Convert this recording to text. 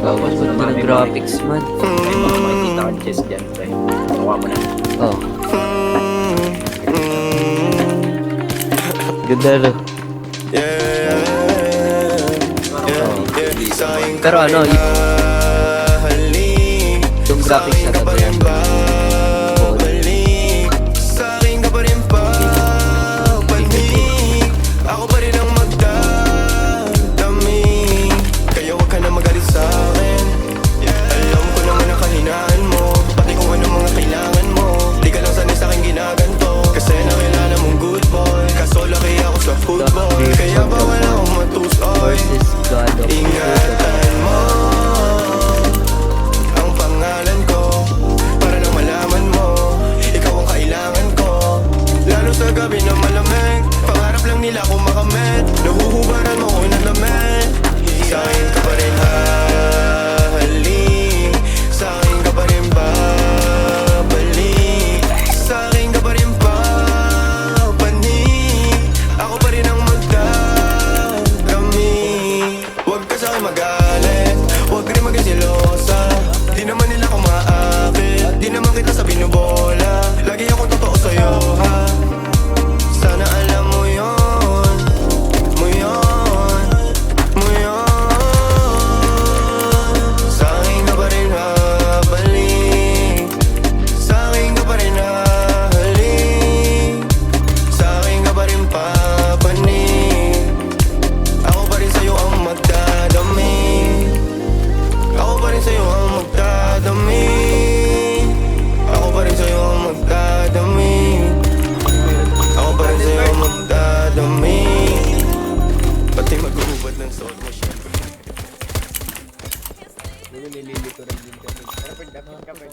Tapos Gawin mo ng naman graphics man. May mga makikita kang chest dyan, pre. Nakuha mo na. Oh. Ganda no. Pero ano, yung graphics na to yan. Ako pa rin ang magdadami. Kaya wag ka na magalit sa akin. Alam ko naman ang kahinaan mo, pati kung ano mga kailangan mo. Di ka lang sanay sa'king ginaganto, kasi nakilala mong good boy. Kaso laki ako sa football, kaya bawal akong matusoy. Versus God of Ingatan mo ang pangalan ko, para lang malaman mo, ikaw ang kailangan ko. Lalo sa gabi na malamig, pangarap lang nila kung makamit. Nahuhubaran mo ko ng lamig. Sa'kin ka pa rin hahalik, sa'kin ka pa rin babalik, sa'kin ka pa rin papanik. Ako pa rin ang magdadami. Huwag ka sa'kin magalit, huwag ka rin maging selosa. Di naman nila ako maakit, di naman kita sa binubola. Lagi akong totoo sa'yo, ha? Sana alam mo yun, mo yun, mo yun. Sa'kin ka pa rin habalik, sa'kin ka pa rin hahalik, sa'kin ka pa rin papanik. Ako pa rin sa'yo ang magdadami, ako pa rin sa'yo ang magdadami, ako pa rin sa'yo ang magdadami, ako pa rin sa'yo ang magdadami. Pati mag-uubad ng suot mo syempre. Nililito rin din kami. Pero pagdating ka pa